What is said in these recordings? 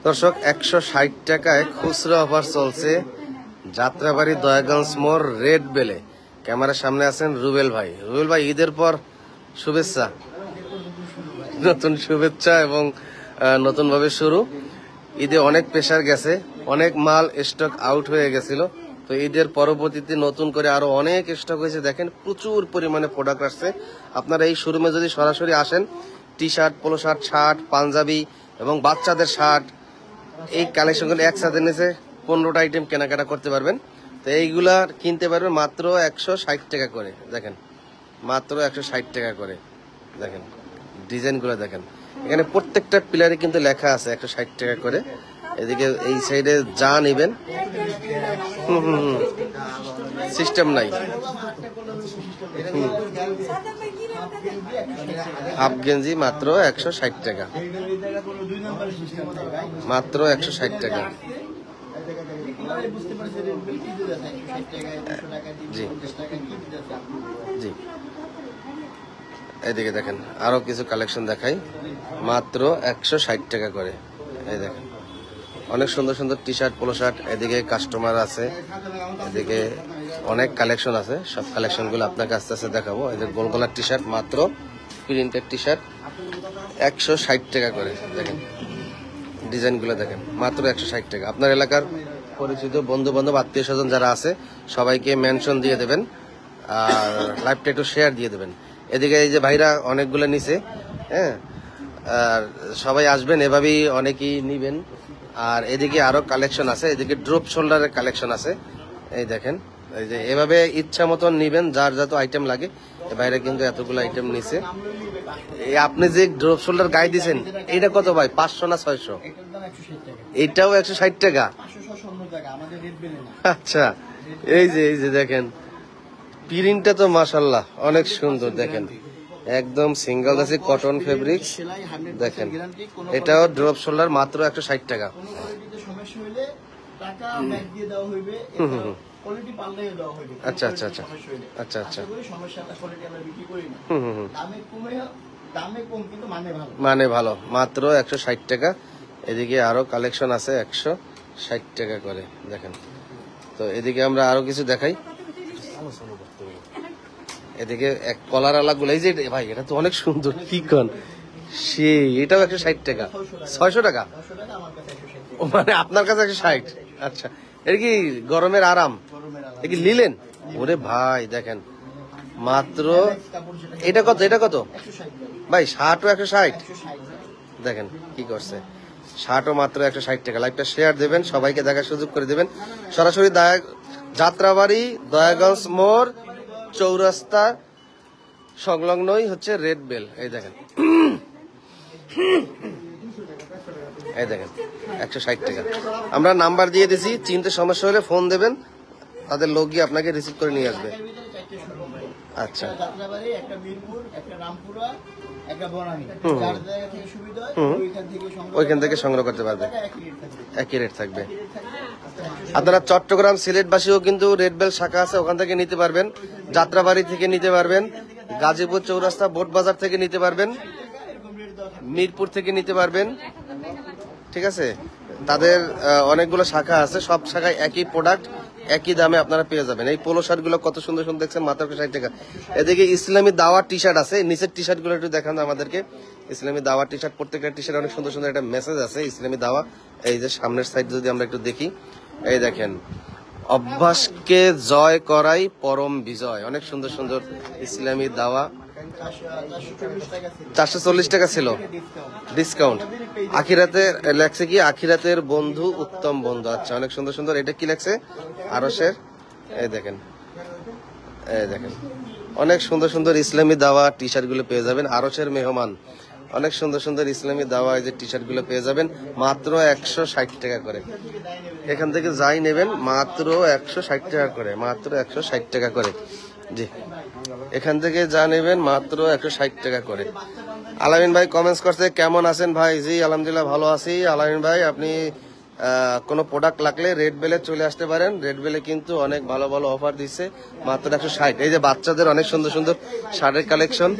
দর্শক 160 টাকায় খুচরা অফার চলছে যাত্রাবাড়ি দয়াগঞ্জ মোড় রেড বেলে। ক্যামেরার সামনে আছেন রুবেল ভাই। রুবেল ভাই, ঈদের পর শুভেচ্ছা, নতুন শুভেচ্ছা এবং নতুন ভাবে শুরু। ঈদে অনেক প্রেসার গেছে, অনেক মাল স্টক আউট হয়ে গেছিল, তো ঈদের পরবর্তীতে নতুন করে আরো অনেক স্টক হয়েছে। দেখেন প্রচুর পরিমাণে প্রোডাক্ট আসছে। আপনারা এই শোরুমে যদি সরাসরি আসেন, T shirt, polo shirt, shirt, Punjabi এবং বাচ্চাদের শার্ট, এই কালেকশনগুলো একসাথে নিচে 15টা আইটেম কেনাকাটা করতে পারবেন। তো এইগুলা কিনতে পারবেন মাত্র 160 টাকা করে। দেখেন মাত্র 160 টাকা করে। দেখেন ডিজাইনগুলো দেখেন, এখানে প্রত্যেকটা পিলারে কিন্তু লেখা আছে 160 টাকা করে। এদিকে এই সাইডে যা নিবেন সিস্টেম নাই। হাফ গেঞ্জি মাত্র 160 টাকা, মাত্র 160 টাকা। জি জি, এইদিকে দেখেন আরো কিছু কালেকশন দেখাই, মাত্র 160 টাকা করে। এই দেখেন অনেক সুন্দর সুন্দর টি শার্ট, পোলো শার্ট। এদিকে কাস্টমার আছে, এদিকে অনেক কালেকশন আছে। সব কালেকশন গুলো আপনাকে আস্তে আস্তে দেখাবো। এদের গোল গলার টি শার্ট, মাত্র প্রিন্টেড টি শার্ট 160 টাকা করে। দেখেন ডিজাইন গুলো দেখেন, মাত্র 160 টাকা। আপনার এলাকার পরিচিত বন্ধু বান্ধব, আত্মীয় স্বজন যারা আছে সবাইকে মেনশন দিয়ে দেবেন আর লাইভটা একটু শেয়ার দিয়ে দেবেন। এদিকে এই যে ভাইরা অনেকগুলো নিছে, হ্যাঁ, আর সবাই আসবেন, এভাবেই অনেকেই নিবেন। আর এদিকে আরো কালেকশন আছে, এদিকে ড্রপ শোল্ডারের কালেকশন আছে। এই দেখেন, এই যে এভাবে ইচ্ছা মতন নিবেন, যার যত আইটেম লাগে। বাইরে কিন্তু এতগুলো আইটেম নিছে। আপনি যে ড্রপ শোল্ডার গায়ে দিচ্ছেন, এইটা কত ভাই? 500 না 600? এইটাও 160 টাকা। আচ্ছা, এই যে দেখেন প্রিন্টটা তো মাশাআল্লাহ অনেক সুন্দর। দেখেন একদম সিঙ্গেল আছে, কটন ফেব্রিক। দেখেন এটাও ড্রপ শোল্ডার, মাত্র 160 টাকা। আচ্ছা আচ্ছা আচ্ছা আচ্ছা আচ্ছা, মানে ভালো, মাত্র 160 টাকা। এদিকে আরো কালেকশন আছে 160 টাকা করে। দেখেন, তো এদিকে আমরা আরো কিছু দেখাই। এদিকে এক কলার আলা গুলো, এই যে ভাই এটা তো অনেক সুন্দর, কি কন সে, এটাও 160 টাকা। 600 টাকা, মানে আপনার কাছে 160? আচ্ছা, এটা কি গরমের আরাম? এটা কি লিলেন? ওরে ভাই দেখেন মাত্র, এটা কত? এটা কত ভাই? শার্টও 160? দেখেন কি করছে, শার্টও মাত্র 160 টাকা। লাইভটা শেয়ার দেবেন, সবাইকে দেখার সুযোগ করে দেবেন। সরাসরি যাত্রাবাড়ি দয়াগঞ্জ মোড় চৌরাস্তা সংলগ্নই হচ্ছে রেড বেল। এই দেখেন, এই দেখেন 160 টাকা। আমরা নাম্বার দিয়ে দিছি, চিনতে সমস্যা হলে ফোন দেবেন, তাদের লোক গিয়ে আপনাকে রিসিভ করে নিয়ে আসবে। আচ্ছা, ওইখান থেকে সংগ্রহ করতে পারবে, একই রেট থাকবে। আপনারা চট্টগ্রাম সিলেটবাসীও কিন্তু রেড বেল শাখা আছে, ওখান থেকে নিতে পারবেন। যাত্রাবাড়ি থেকে নিতে পারবেন, গাজীপুর চৌরাস্তা বোট বাজার থেকে নিতে পারবেন, মিরপুর থেকে নিতে পারবেন। ঠিক আছে, তাদের অনেকগুলো শাখা আছে, সব শাখায় একই প্রোডাক্ট, একই দামে আপনারা পেয়ে যাবেন। এই পোলো শার্ট গুলো কত সুন্দর সুন্দর দেখছেন, মাত্র 60 টাকা। এদিকে ইসলামী দাওয়া টি শার্ট আছে, নিচের টি শার্ট গুলো একটু দেখান আমাদেরকে। ইসলামী দাওয়া টি শার্ট, প্রত্যেকটা টি শার্ট অনেক সুন্দর সুন্দর একটা মেসেজ আছে, ইসলামী দাওয়া। এই যে সামনের সাইড যদি আমরা একটু দেখি, এই দেখেন, অভ্যাসকে জয় করাই পরম বিজয়। অনেক সুন্দর সুন্দর ইসলামী দাওয়া। 440 টাকা ছিল, ডিসকাউন্ট। আখিরাতে লেখছে কি, আখিরাতের বন্ধু উত্তম বন্ধু। আচ্ছা, অনেক সুন্দর সুন্দর। এটা কি লেখছে? আরশের। এই দেখেন, এই দেখেন অনেক সুন্দর সুন্দর ইসলামী দাওয়া টি শার্ট গুলো পেয়ে যাবেন। আরশের মেহমান, অনেক সুন্দর সুন্দর ইসলামী দাওয়া এই যে টি শার্ট গুলো পেয়ে যাবেন মাত্র 160 টাকা করে। এখান থেকে যাই নেবেন মাত্র 160 টাকা করে, মাত্র 160 টাকা করে। জি, এখান থেকে যা নেবেন মাত্র 160 টাকা করে। আলামিন ভাই কমেন্টস করছে, কেমন আছেন ভাই? জি আলহামদুলিল্লাহ ভালো আছি। আলামিন ভাই, আপনি কোনো প্রোডাক্ট লাগলে রেড বেলে চলে আসতে পারেন। রেড বেলে কিন্তু অনেক ভালো ভালো অফার দিচ্ছে, মাত্র 160। এই যে বাচ্চাদের অনেক সুন্দর সুন্দর শার্টের কালেকশন,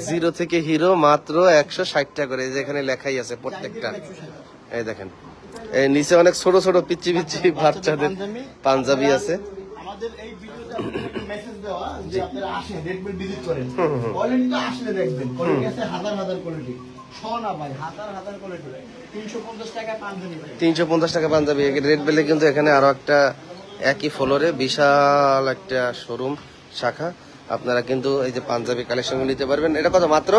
জিরো থেকে হিরো, মাত্র 160 টাকা করে। এই যে এখানে লেখাই আছে প্রত্যেকটা, এই দেখেন এই নিচে অনেক ছোট ছোট পিচ্ছি পিচ্ছি বাচ্চাদের পাঞ্জাবি আছে। আমাদের এই ভিডিওতে আপনাদের মেসেজ দেওয়া যে আপনারা আসেন রেড বেল ভিজিট করেন, কোয়ালিটিটা আসলে দেখবেন, কোয়ালিটি আছে হাজার হাজার কোয়ালিটি, সোনা ভাই হাজার হাজার কোয়ালিটি। 350 টাকা পাঞ্জাবি ভাই, 350 টাকা পাঞ্জাবি। রেড বেলে কিন্তু এখানে আরো একটা একই ফ্লোরে বিশাল একটা শোরুম শাখা, আপনারা কিন্তু এই যে পাঞ্জাবি কালেকশন নিতে পারবেন। এটা কত? মাত্র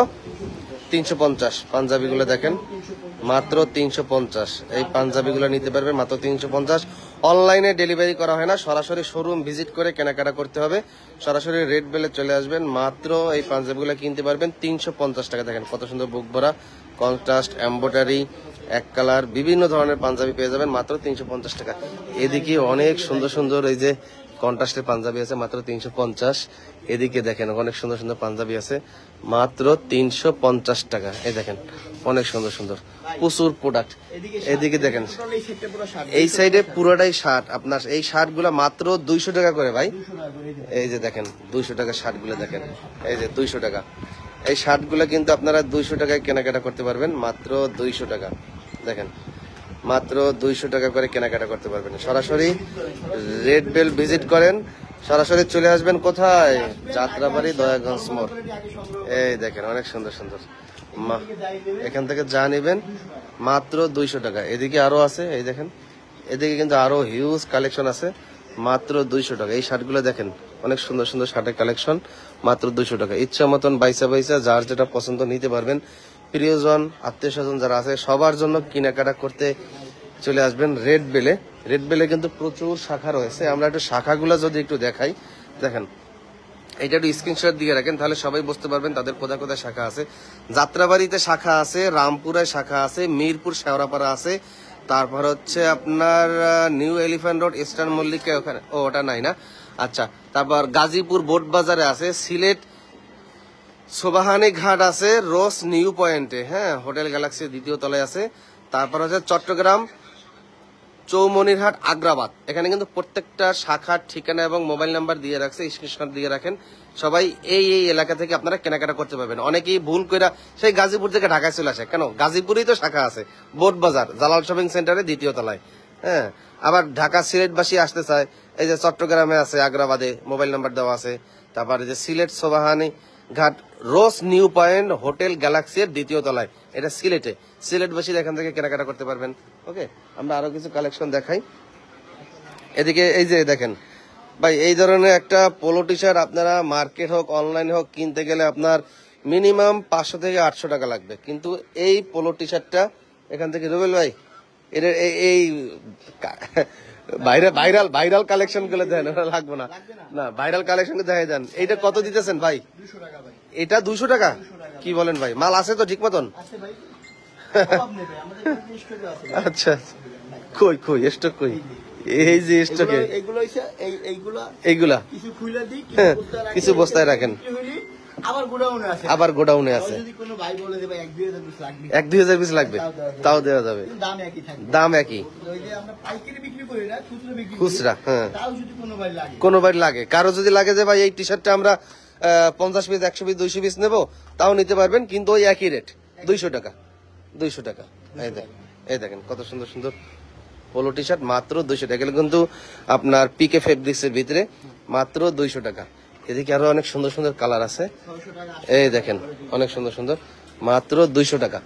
350। পাঞ্জাবিগুলো দেখেন মাত্র 350। এই পাঞ্জাবিগুলো নিতে পারবেন মাত্র 350। অনলাইনে ডেলিভারি করা হয় না, সরাসরি শোরুম ভিজিট করে কেনাকাটা করতে হবে। সরাসরি রেড বেলে চলে আসবেন, মাত্র এই পাঞ্জাবিগুলো কিনতে পারবেন 350 টাকা। দেখেন কত সুন্দর বুক ভরা কন্ট্রাস্ট এমব্রয়ডারি এক কালার বিভিন্ন ধরনের পাঞ্জাবি পেয়ে যাবেন মাত্র 350 টাকা। এদিকে অনেক সুন্দর সুন্দর এই যে কন্ট্রাস্টের পাঞ্জাবি আছে মাত্র 350। এদিকে দেখেন অনেক সুন্দর সুন্দর পাঞ্জাবি আছে মাত্র 350 টাকা। এই দেখেন অনেক সুন্দর সুন্দর প্রচুর প্রোডাক্ট। এদিকে দেখেন এই সাইডে পুরোটাই শার্ট, আপনার এই শার্ট গুলা মাত্র 200 টাকা করে ভাই। এই যে দেখেন 200 টাকা শার্ট গুলো দেখেন, এই যে 200 টাকা। এই শার্ট গুলা কিন্তু আপনারা 200 টাকায় কেনাকাটা করতে পারবেন মাত্র 200 টাকা। দেখেন মাত্র 200 টাকা করে কেনাকাটা করতে পারবেন। সরাসরি রেড বেল ভিজিট করেন, সরাসরি চলে আসবেন কোথায়? যাত্রাবাড়ি দয়াগঞ্জ মোড়। এই দেখেন অনেক সুন্দর সুন্দর এখান থেকে যা নেবেন মাত্র 200 টাকা। এদিকে আরো আছে, এই দেখেন এদিকে কিন্তু আরো হিউজ কালেকশন আছে মাত্র 200 টাকা। এই শার্টগুলো দেখেন অনেক সুন্দর সুন্দর শার্টের কালেকশন মাত্র 200 টাকা। ইচ্ছা মতন বাইসা বাইসা যার যেটা পছন্দ নিতে পারবেন। প্রিয়জন আত্মীয় স্বজন যারা আছে সবার জন্য কেনাকাটা করতে চলে আসবেন রেড বেলে। রেড বেলে কিন্তু প্রচুর শাখা রয়েছে, আমরা একটু শাখাগুলো যদি একটু দেখাই। দেখেন এটা একটু স্ক্রিনশট দিয়ে রাখেন, তাহলে সবাই বুঝতে পারবেন তাদের কোথায় কোথায় শাখা আছে। যাত্রাবাড়িতে শাখা আছে, রামপুরে শাখা আছে, মিরপুর শেওড়াপাড়া আছে, তারপর হচ্ছে আপনার new elephant road eastern Mallika ওখানে, ও ওটা নাই না, আচ্ছা। তারপর গাজীপুর বোট বাজারে আছে, সিলেট সোবাহানি ঘাট আছে, রোস নিউ পয়েন্টে, হ্যাঁ হোটেল গ্যালাক্সি দ্বিতীয় তলায় আছে। তারপর হচ্ছে চট্টগ্রাম চৌমনিরহাট আগ্রাবাদ, এখানে কিন্তু প্রত্যেকটা শাখার ঠিকানা এবং মোবাইল নাম্বার দিয়ে রাখছে, স্ক্রিনশট দিয়ে রাখেন। সবাই এই এই এলাকা থেকে আপনারা কেনাকাটা করতে পারবেন। অনেকেই ভুল কইরা সেই গাজীপুর থেকে ঢাকায় চলে আসে, কেন? গাজীপুরেই তো শাখা আছে, বোট বাজার জালাল শপিং সেন্টারে দ্বিতীয় তলায়, হ্যাঁ। আবার ঢাকা সিলেটবাসী আসতে চায়, এই যে চট্টগ্রামে আছে আগ্রাবাদে মোবাইল নাম্বার দেওয়া আছে। তারপর এই যে সিলেট সোবাহানি ঘাট rose new point hotel Galaxy এর দ্বিতীয় তলায়, এটা সিলেটে। সিলেটবাসী এখান থেকে কেনাকাটা করতে পারবেন। ওকে, আমরা আরো কিছু কালেকশন দেখাই। এদিকে এই যে দেখেন ভাই, এই ধরনের একটা পোলো টি শার্ট আপনারা মার্কেট হোক অনলাইন হোক কিনতে গেলে আপনার মিনিমাম 500 থেকে 800 টাকা লাগবে, কিন্তু এই পোলো টি শার্টটা এখান থেকে রুবেল ভাই এর এই ভাইরাল ভাইরাল কালেকশন গুলো দেন, লাগবে না না, ভাইরাল কালেকশন দেখাই দেন। এইটা কত দিতেছেন ভাই? 200 টাকা ভাই। এটা 200 টাকা? কি বলেন ভাই, মাল আছে তো ঠিক মতন? আচ্ছা কই কই স্টক কই? এই যে স্টকে এইগুলা কিছু বস্তায় রাখেন, আবার গোডাউনে আছে। 1-2 হাজার পিস লাগবে, তাও দেওয়া যাবে, দাম একই খুচরা। হ্যাঁ কোনো বাড়ি লাগে, কারো যদি লাগে যে ভাই এই টি শার্টটা আমরা 50 পিস 100 পিস 200 পিস নেবো, তাও নিতে পারবেন, কিন্তু ওই একই রেট 200 টাকা। 200 টাকা। এই দেখেন কত সুন্দর সুন্দর পোলো টি শার্ট মাত্র 200 টাকা, কিন্তু আপনার পিকে ফেব্রিক্স এর ভিতরে মাত্র 200 টাকা। এদিকে আরো অনেক সুন্দর সুন্দর কালার আছে, এই দেখেন অনেক সুন্দর সুন্দর মাত্র 200 টাকা।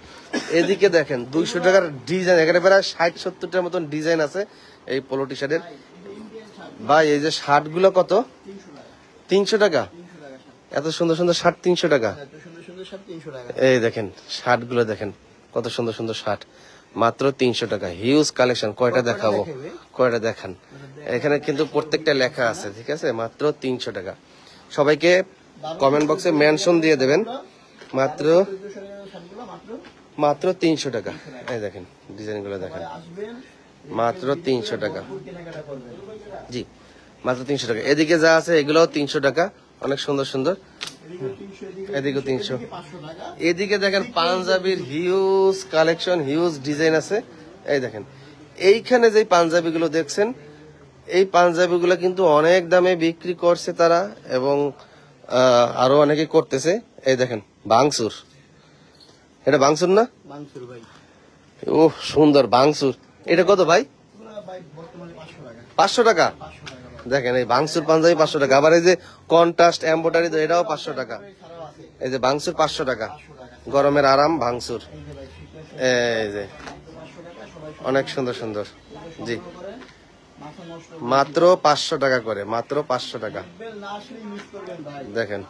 এদিকে দেখেন 200 টাকার ডিজাইন, এখানে প্রায় 60-70টার মতন ডিজাইন আছে এই পোলো টি শার্টের। ভাই এই যে শার্ট গুলো কত? 300 টাকা। এত সুন্দর সুন্দর শার্ট 300 টাকা। এই দেখেন শার্ট গুলো দেখেন কত সুন্দর সুন্দর শার্ট মাত্র 300 টাকা। হিউজ কালেকশন, কয়টা দেখাবো, কয়টা দেখান। এখানে কিন্তু প্রত্যেকটা লেখা আছে, ঠিক আছে, মাত্র 300 টাকা। সবাইকে কমেন্ট বক্সে মেনশন দিয়ে দেবেন, মাত্র মাত্র 300 টাকা। এই দেখেন ডিজাইন গুলো দেখেন মাত্র 300 টাকা। জি মাত্র 300 টাকা। এদিকে যা আছে এগুলোও 300 টাকা, অনেক সুন্দর সুন্দর। এদিকে 300। এদিকে দেখেন পাঞ্জাবির হিউজ কালেকশন, হিউজ ডিজাইন আছে। এই দেখেন এইখানে যে পাঞ্জাবি গুলো দেখছেন, এই পাঞ্জাবি গুলো কিন্তু অনেক দামে বিক্রি করছে তারা, এবং আরো অনেকে করতেছে। এই দেখেন বাংসুর, এটা বাংসুর না? বাংসুর ভাই, ও সুন্দর ভাঙচুর। এটা কত ভাই? এগুলো ভাই বর্তমানে 500 টাকা। 500 টাকা। 500 টাকা। দেখেন এই ভাঙচুর পাঞ্জাবি 500 টাকা। আবার এই যে কন্ট্রাস্ট এমব্রয়ডারি, এটাও 500 টাকা। এছাড়াও আছে এই যে ভাঙচুর 500 টাকা। 500 টাকা। গরমের আরাম ভাঙচুর। এই যে ভাই শীতের এই যে 500 টাকা সবাই অনেক সুন্দর সুন্দর। জি সংগ্রহ করে মাথা নষ্ট মাত্র 500 টাকা করে, মাত্র 500 টাকা। করবেন না, আসলে মিস করবেন ভাই। দেখেন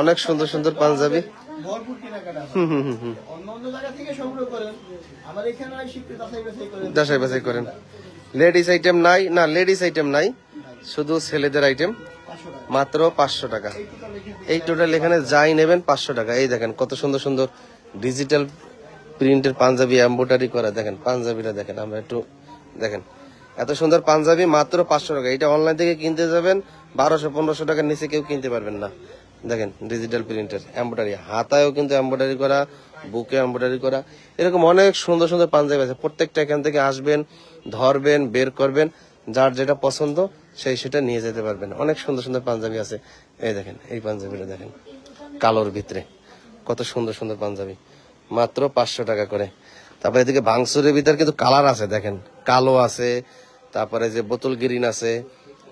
অনেক সুন্দর সুন্দর পাঞ্জাবি। ভরপুর কেনাকাটা হয়। অন্য অন্য জায়গা থেকে সংগ্রহ করেন, আমার এখানে আই শিখতে যাচাই বাছাই করেন। যাচাই বাছাই করেন। লেডিস আইটেম নাই না, লেডিস আইটেম নাই, শুধু ছেলেদের আইটেম 500 টাকা। মাত্র 500 টাকা। এই টোটাল এখানে এই টোটাল এখানে যাই নেবেন 500 টাকা। এই দেখেন কত সুন্দর সুন্দর ডিজিটাল প্রিন্টের পাঞ্জাবি এমব্রয়ডারি করা। দেখেন পাঞ্জাবিটা দেখেন, আমরা একটু দেখেন এত সুন্দর পাঞ্জাবি মাত্র 500 টাকা। এটা অনলাইন থেকে কিনতে যাবেন 1200-1500 টাকার নিচে কেউ কিনতে পারবেন না। দেখেন ডিজিটাল প্রিন্টের এমব্রয়ডারি, হাতায়ও কিন্তু এমব্রয়ডারি করা, বুকে এমব্রয়ডারি করা, এরকম অনেক সুন্দর সুন্দর পাঞ্জাবি আছে। প্রত্যেকটা এখান থেকে আসবেন, ধরবেন, বের করবেন, যার যেটা পছন্দ সেই সেটা নিয়ে যেতে পারবেন। অনেক সুন্দর সুন্দর পাঞ্জাবি আছে। এই দেখেন এই পাঞ্জাবিটা দেখেন কালোর ভিতরে, কত সুন্দর সুন্দর পাঞ্জাবি মাত্র 500 টাকা করে। তারপরে এদিকে ভাঙচুরের ভিতরে কিন্তু কালার আছে, দেখেন কালো আছে, তারপরে যে বোতল গ্রিন আছে,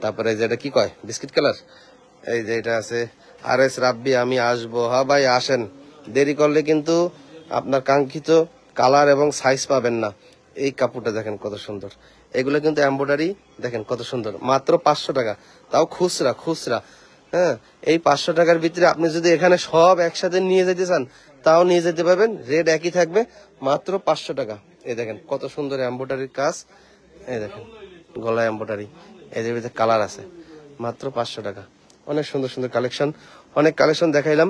তারপরে যে এটা কি কয় বিস্কিট কালার, এই যে এটা আছে। আর এস রাব্বি আমি আসবো। হ্যাঁ ভাই আসেন, দেরি করলে কিন্তু আপনার কাঙ্ক্ষিত কালার এবং সাইজ পাবেন না। এই কাপড়টা দেখেন কত সুন্দর, এগুলো কিন্তু এমব্রয়ডারি, দেখেন কত সুন্দর, মাত্র 500 টাকা, তাও খুচরা খুচরা। হ্যাঁ এই 500 টাকার ভিতরে আপনি যদি এখানে সব একসাথে নিয়ে যেতে চান তাও নিয়ে যেতে পারবেন, রেট একই থাকবে, মাত্র 500 টাকা। এই দেখেন কত সুন্দর এমব্রয়ডারির কাজ, এই দেখেন গলা এমব্রয়ডারি, এদের ভিতরে কালার আছে, মাত্র 500 টাকা। অনেক সুন্দর সুন্দর কালেকশন, অনেক কালেকশন দেখাইলাম।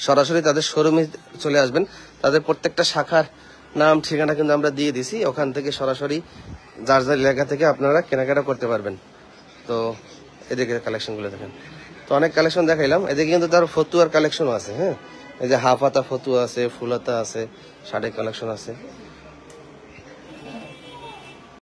সরাসরি তাদের শোরুমে চলে আসবেন, তাদের প্রত্যেকটা শাখার নাম ঠিকানা কিন্তু আমরা দিয়ে দিছি, ওখান থেকে সরাসরি যার যার এলাকা থেকে আপনারা কেনাকাটা করতে পারবেন। তো এদিকে কালেকশনগুলো দেখেন, তো অনেক কালেকশন দেখাইলাম। এদিকে কিন্তু তার ফতুয়ার কালেকশনও আছে। হ্যাঁ এই যে হাফ হাতা ফতুয়া আছে, ফুল হাতা আছে, শাড়ির কালেকশন আছে।